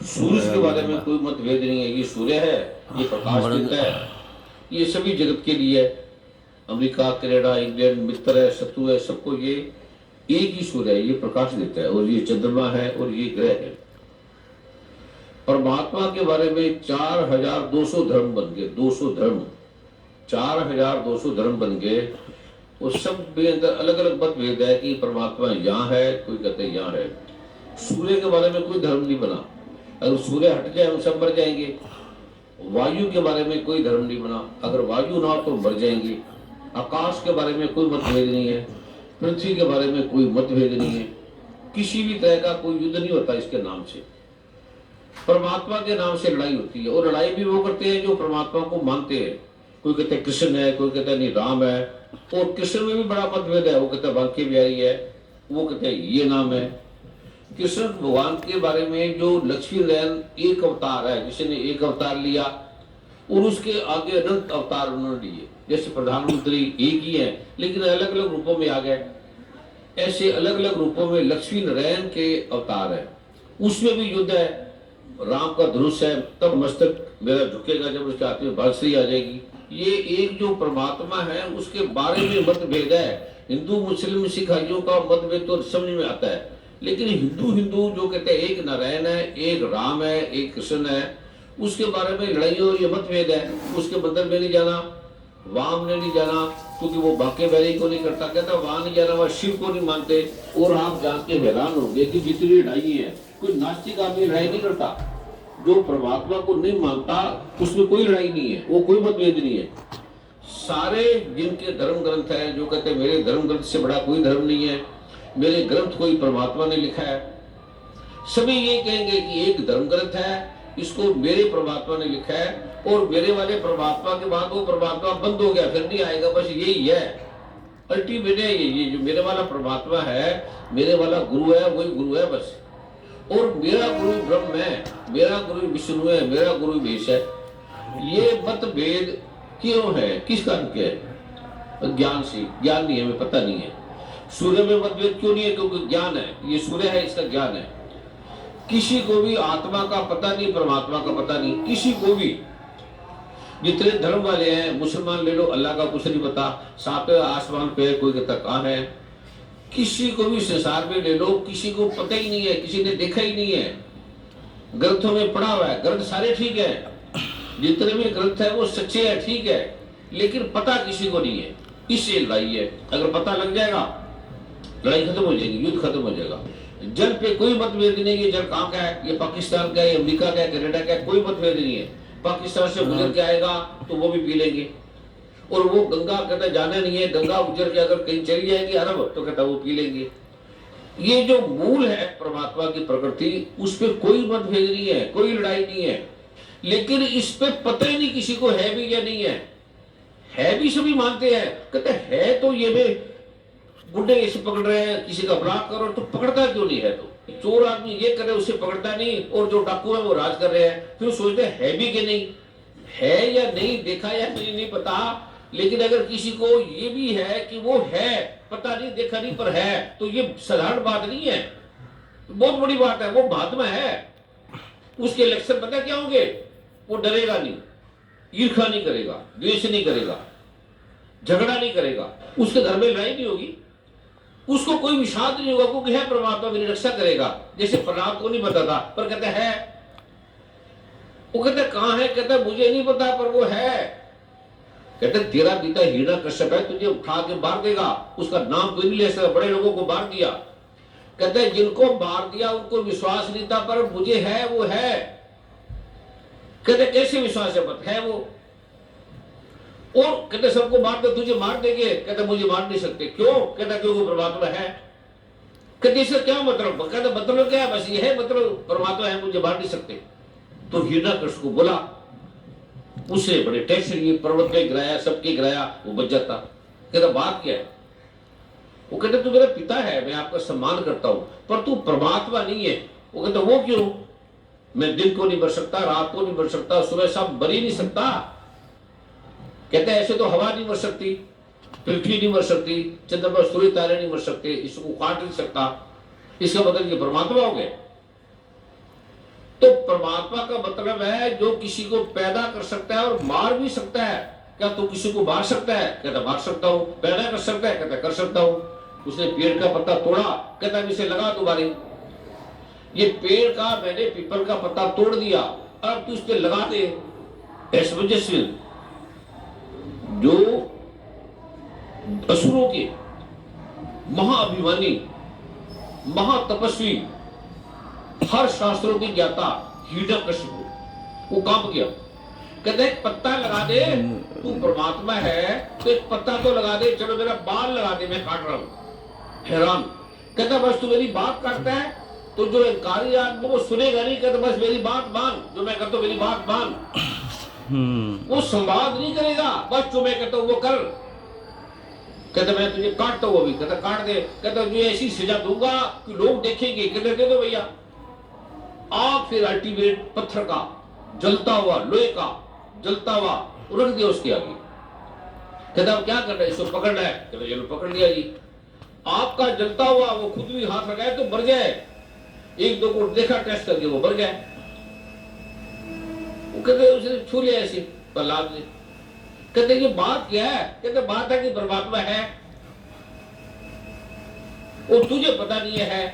सूरज के बारे में कोई मतभेद नहीं है, ये सूर्य है, ये प्रकाश देता है, ये सभी जगत के लिए है। अमेरिका, कनाडा, इंग्लैंड, मित्र है, शत्रु है, सबको ये एक ही सूर्य है, ये प्रकाश देता है, और ये चंद्रमा है, और ये ग्रह है। परमात्मा के बारे में 4200 धर्म बन गए, 200 धर्म, 4200 धर्म बन गए, और सब के अंदर अलग अलग मतभेद है कि परमात्मा यहाँ है, कोई कहते हैं यहाँ है। सूर्य के बारे में कोई धर्म नहीं बना, अगर सूर्य हट जाए हम सब मर जाएंगे। वायु के बारे में कोई धर्म नहीं बना, अगर वायु ना हो तो मर जाएंगे। आकाश के बारे में कोई मतभेद नहीं है, पृथ्वी के बारे में कोई मतभेद नहीं है, किसी भी तरह का कोई युद्ध नहीं होता इसके नाम से। परमात्मा के नाम से लड़ाई होती है, और लड़ाई भी वो करते हैं जो परमात्मा को मानते हैं। कोई कहते हैं कृष्ण है, कोई कहता है नहीं राम है, और कृष्ण में भी बड़ा मतभेद है, वो कहते हैं बांके बिहारी है, वो कहते हैं ये नाम है। कृष्ण भगवान के बारे में जो लक्ष्मी नारायण एक अवतार है, जिसने एक अवतार लिया, और उसके आगे अनंत अवतार उन्होंने लिए। जैसे प्रधानमंत्री एक ही है लेकिन अलग अलग रूपों में आ गए, ऐसे अलग अलग रूपों में लक्ष्मी नारायण के अवतार है। उसमें भी युद्ध है, राम का धनुष है, तब मस्तक मेरा झुकेगा जब उसके हाथ में बांसुरी आ जाएगी। ये एक जो परमात्मा है उसके बारे में मतभेद है। हिंदू मुस्लिम सिख भाइयों का मतभेद तो समझ में आता है, लेकिन हिंदू हिंदू जो कहते हैं एक नारायण है, एक राम है, एक कृष्ण है, उसके बारे में लड़ाई और ये मतभेद है। उसके मंदिर में नहीं जाना, वाम ने नहीं जाना, क्योंकि वो बाके बैरी को नहीं करता, कहता वहां नहीं जाना, वह शिव को नहीं मानते। और आप जान के हैरान होंगे कि जितनी लड़ाई है, कोई नास्तिक आदमी लड़ाई नहीं करता, जो परमात्मा को नहीं मानता उसमें कोई लड़ाई नहीं है, वो कोई मतभेद नहीं है। सारे जिनके धर्म ग्रंथ है, जो कहते हैं मेरे धर्म ग्रंथ से बड़ा कोई धर्म नहीं है, मेरे ग्रंथ कोई परमात्मा ने लिखा है, सभी ये कहेंगे कि एक धर्म ग्रंथ है, इसको मेरे परमात्मा ने लिखा है, और मेरे वाले परमात्मा के बाद वो परमात्मा बंद हो गया, फिर नहीं आएगा, बस यही है अल्टीमेट है। ये जो मेरे वाला परमात्मा है, मेरे वाला गुरु है, वही गुरु है बस। और मेरा गुरु ब्रह्म है, मेरा गुरु विष्णु है, मेरा गुरु महेश है। ये मतभेद क्यों है, किस कारण के है? ज्ञान से। ज्ञान नहीं है, हमें पता नहीं है। सूर्य में मतभेद क्यों नहीं है? क्योंकि ज्ञान है, ये सूर्य है, इसका ज्ञान है। किसी को भी आत्मा का पता नहीं, परमात्मा का पता नहीं, किसी को भी। जितने धर्म वाले हैं, मुसलमान ले लो, अल्लाह का कुछ नहीं पता, सांप आसमान पे, कोई कहता कहाँ है। किसी को भी संसार में ले लो, किसी को पता ही नहीं है, किसी ने देखा ही नहीं है। ग्रंथों में पढ़ा हुआ है, ग्रंथ सारे ठीक है, जितने भी ग्रंथ है वो सच्चे है, ठीक है, लेकिन पता किसी को नहीं है। इससे लड़ाई है। अगर पता लग जाएगा, लड़ाई खत्म हो जाएगी, युद्ध खत्म हो जाएगा। जल पे कोई मतभेद नहीं है, जल कहाँ का है, ये पाकिस्तान का है, अमेरिका का है, कनाडा का है, कोई मतभेद नहीं है। पाकिस्तान से गुजर के आएगा तो वो भी पी लेंगे। और वो गंगा कहता जाना नहीं है, गंगा उजर के अगर कहीं चली जाएगी अरब, तो कहता वो पी लेंगे। ये जो मूल है परमात्मा की प्रकृति, उस पर कोई मतभेद नहीं है, कोई लड़ाई नहीं है। लेकिन इस पे पता ही नहीं किसी को है भी या नहीं है भी सभी मानते हैं, कहते है तो ये भी गुड्डे इसे पकड़ रहे हैं, किसी का अपराध करो तो पकड़ता क्यों नहीं है? तो चोर आदमी ये करे उसे पकड़ता नहीं, और जो डाकू है वो राज कर रहे हैं, फिर सोचते है भी कि नहीं है, या नहीं देखा या नहीं पता। लेकिन अगर किसी को ये भी है कि वो है, पता नहीं देखा नहीं पर है, तो ये साधारण बात नहीं है, बहुत बड़ी बात है। वो महात्मा है, उसके लक्षण पता क्या होंगे? वो डरेगा नहीं, ईर्ष्या नहीं करेगा, द्वेष नहीं करेगा, झगड़ा नहीं करेगा, उसके घर में लड़ाई नहीं होगी, उसको कोई विषाद नहीं होगा, क्योंकि है परमात्मा मेरी रक्षा करेगा। जैसे प्रहलाद को नहीं पता था पर कहते है, वो कहते कहां है, कहते मुझे नहीं पता पर वो है। कहते तेरा पिता हिरण्यकश्यप है, तुझे उठा के मार देगा, उसका नाम कोई नहीं ले सकता, बड़े लोगों को मार दिया। कहते जिनको मार दिया उनको विश्वास नहीं था, पर मुझे है, वो है। कहते कैसे विश्वास है वो? और कहते सबको मार दे, तुझे मार देंगे, कहते मुझे मार नहीं सकते। क्यों? कहता क्योंकि परमात्मा है। कहते इसका क्या मतलब? कहते मतलब क्या है? बस ये है मतलब, परमात्मा है, मुझे मार नहीं सकते। तो हिरण्यकश्यप को बोला, उससे बड़े टेंशन, ये पर्वत में गिराया, सबके गिराया, वो बच जाता। कहता बात क्या है? वो कहते तू मेरा पिता है, मैं आपका सम्मान करता हूं, पर तू परमात्मा नहीं है। वो कहता वो क्यों? मैं दिन को नहीं मर सकता, रात को नहीं मर सकता, सुबह शाम मर ही नहीं सकता। कहते ऐसे तो हवा नहीं मर सकती, पृथ्वी नहीं मर सकती, चंद्रमा सूर्य तारे नहीं मर सकते, इसको काट नहीं सकता, इसका मतलब ये परमात्मा हो गए। तो परमात्मा का मतलब है जो किसी को पैदा कर सकता है और मार भी सकता है। क्या तू किसी को मार सकता है? कहता मार सकता हूं। पैदा कर सकता है? कहता कर सकता हूं। उसने पेड़ का पत्ता तोड़ा, कहता इसे लगा दोबारा। ये पेड़ का मैंने पीपल का पत्ता तोड़ दिया, अब तू इस पे लगा दे। इस वजह से जो असुरों के महाअभिमानी, महातपस्वी, हर शास्त्रों की ज्ञाता हिरण्यकशिपु वो कांप गया। कहते एक पत्ता लगा दे, तू परमात्मा है तो एक पत्ता तो लगा दे, चलो मेरा बाल लगा दे, मैं काट रहा हूं। हैरान। कहता बस तू मेरी बात काटता है तो जो इनकारी आदमी वो सुनेगा नहीं। कहता बस मेरी बात मान, जो मैं कहता हूं मेरी बात मान। वो संवाद नहीं करेगा, बस जो मैं कहता हूं वो कर। कहता मैं तुझे काटता हूं अभी। कहता काट दे। कहता तुझे ऐसी सजा दूंगा कि लोग देखेंगे। कहते दे दो भैया। आप फिर अल्टीमेट पत्थर का जलता हुआ, लोहे का जलता हुआ रख दिया उसके आगे। कहता अब क्या करना है? इसको पकड़ना है। कहता चलो पकड़ लिया जी। आपका जलता हुआ वो खुद भी हाथ लगाए तो मर जाए। एक दो को देखा टेस्ट करके वो मर गया। वो कहते उसने छू लिया ऐसे प्रहलाद ने। कहते ये बात क्या है? कहते बात है कि परमात्मा है और तुझे पता नहीं है।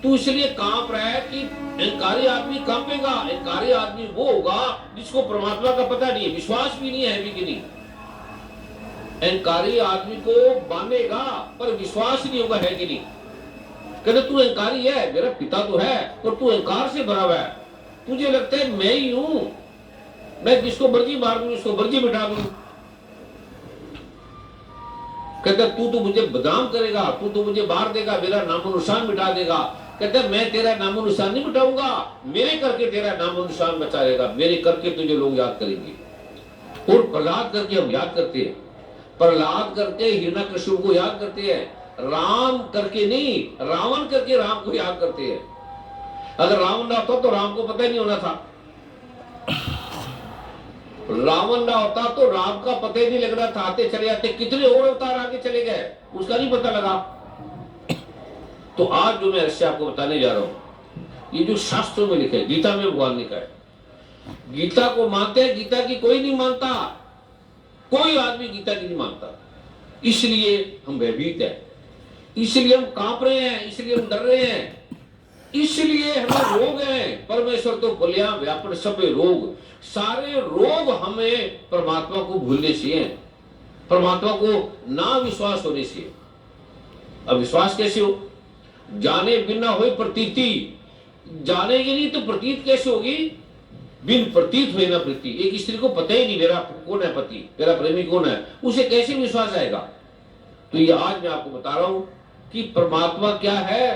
तू इसलिए कांप रहा है कि इनकारी आदमी कांपेगा। इनकारी आदमी वो होगा जिसको परमात्मा का पता नहीं है, विश्वास भी नहीं है भी कि नहीं। इनकारी आदमी को मानेगा पर विश्वास नहीं होगा है कि नहीं। कहते तू इनकारी है, मेरा पिता तो है और तू इनकार से भरा हुआ है। तुझे लगता है मैं ही हूं, मैं जिसको मर्जी मार दूं, उसको मर्जी मिटा दूं। कहता तू तो मुझे बदनाम करेगा, तू तो मुझे मार देगा, मेरा नामो निशान मिटा देगा। कहता मैं तेरा नामो निशान नहीं मिटाऊंगा, मेरे करके तेरा नामो निशान बचा रहेगा। मेरे करके तुझे लोग याद करेंगे। और प्रहलाद करके हम याद करते हैं, प्रहलाद करके हिरण्यकशिपु को याद करते हैं, राम करके नहीं, रावण करके राम को याद करते हैं। अगर रावण ना होता तो राम को पता ही नहीं होना था। रावण ना होता तो राम का पता ही नहीं लग रहा था। आते चले जाते, कितने और अवतार आगे चले गए, उसका नहीं पता लगा। तो आज जो मैं रहस्य आपको बताने जा रहा हूं, ये जो शास्त्रों में लिखे, गीता में भगवान ने कहा, गीता को मानते हैं, गीता की कोई नहीं मानता। कोई आदमी गीता की नहीं मानता। इसलिए हम भयभीत हैं, इसलिए हम कांप रहे हैं, इसलिए हम डर रहे हैं, इसलिए हमें रोग हैं। परमेश्वर तो बोलिया व्यापन सब रोग, सारे रोग हमें परमात्मा को भूलने से हैं, परमात्मा को ना विश्वास होने से। अब विश्वास कैसे हो? जाने बिना हो प्रतीति, जानेगी नहीं तो प्रतीत कैसे होगी? बिन प्रतीत हुए ना प्रीति। एक स्त्री को पता ही नहीं मेरा कौन है पति, मेरा प्रेमी कौन है, उसे कैसे विश्वास आएगा? तो ये आज मैं आपको बता रहा हूं कि परमात्मा क्या है,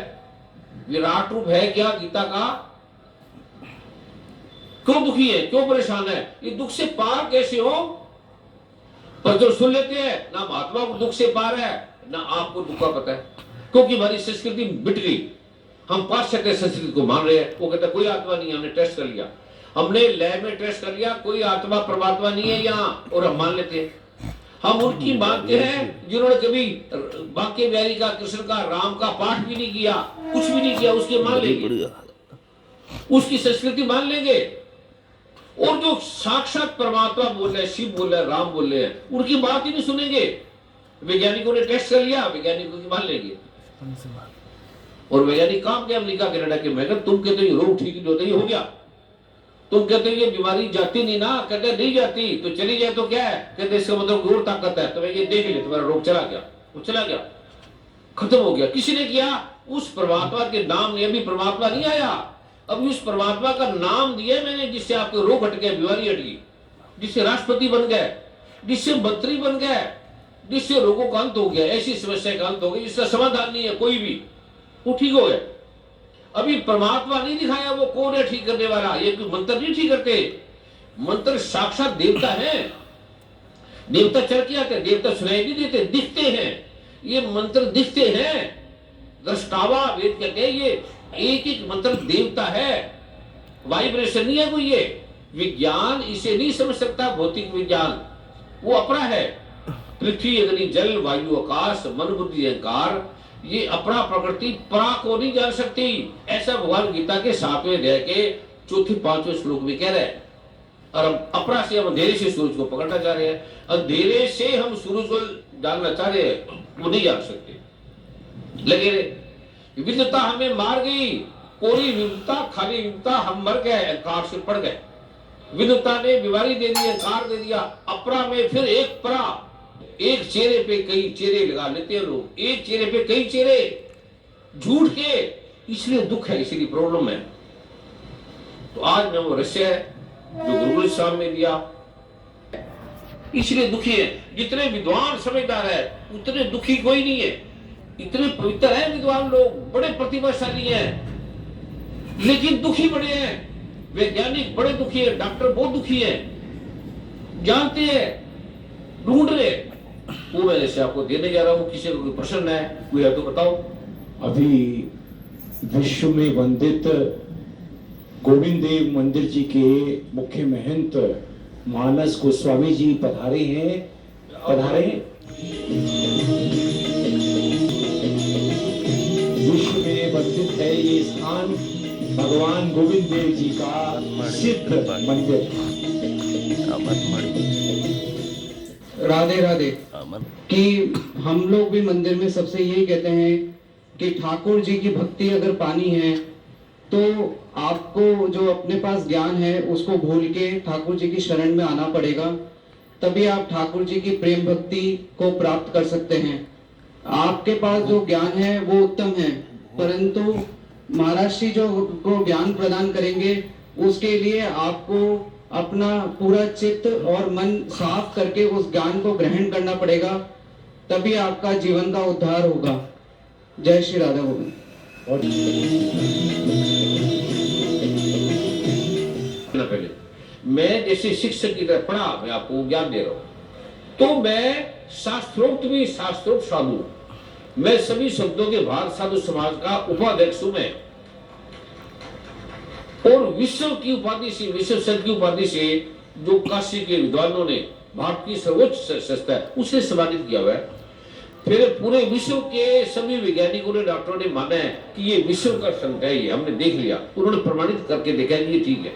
विराट रूप है क्या गीता का। क्यों दुखी है, क्यों परेशान है, ये दुख से पार कैसे हो? पर जो सुन लेते हैं ना महात्मा को दुख से पार है ना आपको दुख का पता है, क्योंकि हमारी संस्कृति मिट गई। हम पाश्चात्य संस्कृति को मान रहे हैं। वो कहता कोई आत्मा नहीं है, हमने टेस्ट कर लिया, हमने लैब में टेस्ट कर लिया, कोई आत्मा परमात्मा नहीं है यहाँ, और हम मान लेते हैं। हम उनकी मानते हैं जिन्होंने कभी वाक्य बिहारी का, कृष्ण का, राम का पाठ भी नहीं किया, कुछ भी नहीं किया, उसके मान लेंगे, उसकी संस्कृति मान लेंगे। और जो साक्षात परमात्मा बोल रहे हैं, शिव बोल रहे हैं, राम बोल रहे हैं, उनकी बात ही नहीं सुनेंगे। वैज्ञानिकों ने टेस्ट कर लिया, वैज्ञानिकों की मान लेंगे। और वैज्ञानिक काम क्या अमेरिका कनाडा के, मैं तुम कहते हो रोग ठीक नहीं होता, ये हो गया। तुम कहते हो ये बीमारी जाती नहीं ना, कहते नहीं जाती, तो चली जाए तो क्या है, कहते इसका मतलब और ताकत है, तो ये देख ले तुम्हारा रोग चला गया, वो चला गया, खत्म हो गया। किसी ने किया? उस परमात्मा के नाम ने, अभी परमात्मा नहीं आया, अभी उस परमात्मा का नाम दिया मैंने, जिससे आपके रोग हट गए, बीमारी हट गई, जिससे राष्ट्रपति बन गए, जिससे मंत्री बन गए, जिससे रोगों का अंत हो गया, ऐसी समस्या का अंत हो गया जिसका समाधान नहीं है कोई भी, वो ठीक हो गया। अभी परमात्मा नहीं दिखाया वो कौन है ठीक करने वाला, ये मंत्र नहीं ठीक करते, मंत्र साक्षात देवता है। देवता चल के आते, देवता सुनाई नहीं देते, दिखते हैं। ये मंत्र दिखते हैं, दृष्टावा वेद कहते हैं, ये एक एक मंत्र देवता है, वाइब्रेशन नहीं है कोई। ये विज्ञान इसे नहीं समझ सकता, भौतिक विज्ञान वो अपना है। पृथ्वी अग्नि जल वायु आकाश मन बुद्धि अहंकार, ये अपना प्रकृति परा को नहीं जान सकती। ऐसा भगवान गीता के 7वें अध्याय के चौथे पांचवें श्लोक में कह रहे हैं। और हम अपरा से हम अंधेरे से सूरज को पकड़ना चाह रहे हैं, अंधेरे से हम सूरज को जानना चाह रहे हैं, वो नहीं जान सकते। लगे रहे विद्वता हमें मार गई, कोरी विद्वता खाली विद्वता, हम मर गए, अहंकार से पड़ गए। विद्वता ने बीमारी दे दी, अहंकार दे दिया। अपरा में फिर एक परा, एक चेहरे पे कई चेहरे लगा लेते हैं लोग, एक चेहरे पे कई चेहरे झूठ के, इसलिए दुख है, इसलिए प्रॉब्लम है। तो आज मैं वो रहस्य है जो गुरु साहब ने दिया, इसलिए दुखी है। जितने विद्वान समझदार है उतने दुखी कोई नहीं है। इतने पवित्र है विद्वान लोग, बड़े प्रतिभाशाली हैं, लेकिन दुखी बड़े हैं। वैज्ञानिक बड़े दुखी है, डॉक्टर बहुत दुखी है, जानते हैं, ढूंढ रहे। वो मैं जैसे आपको देने जा रहा हूँ, किसी को कोई प्रश्न है, कोई है तो बताओ। अभी विश्व में वंदित गोविंद देव मंदिर जी के मुख्य महंत मानस गोस्वामी जी पधारे हैं। विश्व में वंदित है ये स्थान भगवान गोविंद देव जी का सिद्ध मंदिर। राधे राधे। कि हम लोग भी मंदिर में सबसे यही कहते हैं कि ठाकुर जी की भक्ति अगर पानी है तो आपको जो अपने पास ज्ञान है उसको भूल के ठाकुर जी की शरण में आना पड़ेगा, तभी आप ठाकुर जी की प्रेम भक्ति को प्राप्त कर सकते हैं। आपके पास जो ज्ञान है वो उत्तम है, परंतु महाराज जी जो को ज्ञान प्रदान करेंगे उसके लिए आपको अपना पूरा चित्त और मन साफ करके उस ज्ञान को ग्रहण करना पड़ेगा, तभी आपका जीवन का उद्धार होगा। जय श्री राधा गोविंद। पहले मैं जैसे शिक्षक की तरह पढ़ा, मैं आपको ज्ञान दे रहा हूं, तो मैं शास्त्रोक्त भी शास्त्रोक्त साधु, मैं सभी शब्दों के भारत साधु समाज का उपाध्यक्ष हूं मैं, और विश्व की उपाधि से, विश्व संत की उपाधि से जो काशी के विद्वानों ने, भारत की सर्वोच्च संस्था है, उसे सम्मानित किया हुआ है। फिर पूरे विश्व के सभी वैज्ञानिकों ने, डॉक्टरों ने माना है कि ये विश्व का संत है, ये हमने देख लिया, उन्होंने प्रमाणित करके देखा कि ये ठीक है,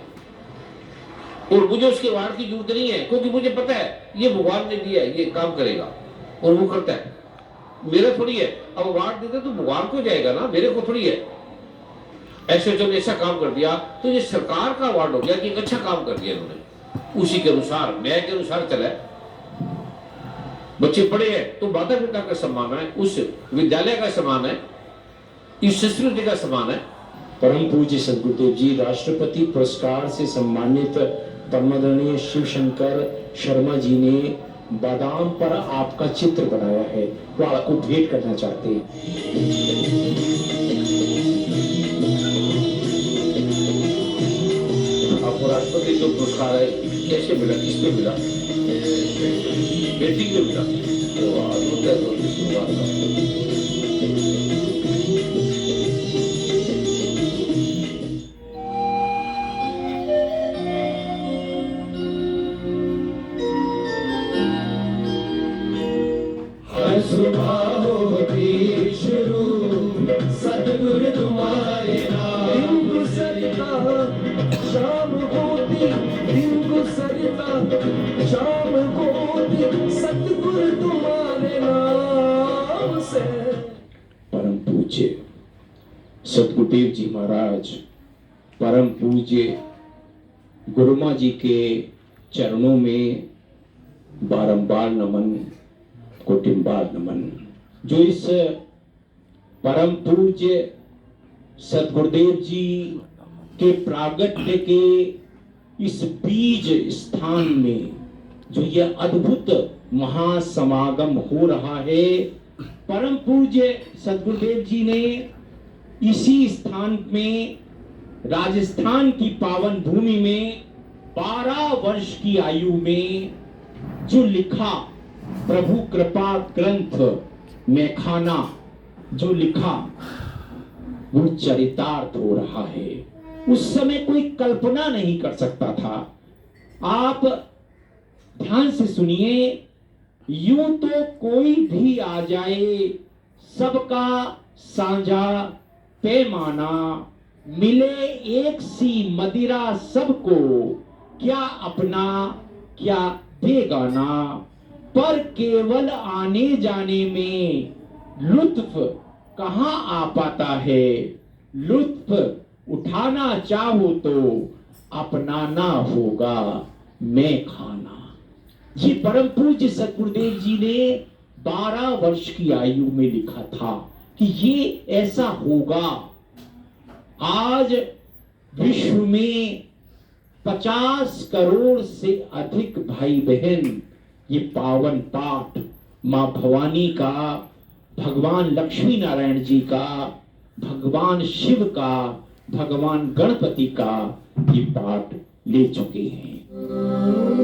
और मुझे उसके वार की जरूरत नहीं है, क्योंकि मुझे पता है ये भगवान ने दिया है, ये काम करेगा और वो करता है, मेरा थोड़ी है। अब वार देते तो भगवान को जाएगा ना, मेरे को थोड़ी है। ऐसे जब ऐसा काम कर दिया तो ये सरकार का अवार्ड हो गया कि एक अच्छा काम कर दिया इन्होंने, उसी के अनुसार, न्याय के अनुसार चला। बच्चे पढ़े हैं तो माता पिता का सम्मान है, उस विद्यालय का सम्मान है, इस संस्कृति का सम्मान है। परम पूज्य सदगुरुदेव जी राष्ट्रपति पुरस्कार से सम्मानित परमादरणीय शिव शंकर शर्मा जी ने बादाम पर आपका चित्र बनाया है, वो आपको भेंट करना चाहते हैं। आपको राष्ट्रपति जो पुरस्कार है कैसे मिला, किसने मिला? बेटी को मिला। तो अद्भुत है, तो शुरुआत सतगुरु तुम्हारे नाम सरिता शाम होती, दिन को सरिता शाम होती, सतगुरु तुम्हारे नाम से। परम पूज्य सदगुरुदेव जी महाराज, परम पूज्य गुरुमा जी के चरणों में बारंबार नमन, कोटिम्बार नमन। जो इस परम पूज्य सदगुरुदेव जी के प्रागट्य के इस बीज स्थान में जो यह अद्भुत महासमागम हो रहा है, परम पूज्य सदगुरुदेव जी ने इसी स्थान में, राजस्थान की पावन भूमि में 12 वर्ष की आयु में जो लिखा प्रभु कृपा ग्रंथ मैखाना जो लिखा, वो चरितार्थ हो रहा है। उस समय कोई कल्पना नहीं कर सकता था। आप ध्यान से सुनिए, यूं तो कोई भी आ जाए, सबका साझा पैमाना मिले एक सी मदिरा सबको, क्या अपना क्या बेगाना, पर केवल आने जाने में लुत्फ कहाँ आ पाता है। लुत्फ उठाना चाहो तो अपनाना होगा मैं खाना। ये परम पूज्य सद्गुरुदेव जी ने 12 वर्ष की आयु में लिखा था कि ये ऐसा होगा। आज विश्व में 50 करोड़ से अधिक भाई बहन ये पावन पाठ मां भवानी का, भगवान लक्ष्मी नारायण जी का, भगवान शिव का, भगवान गणपति का ये पाठ ले चुके हैं।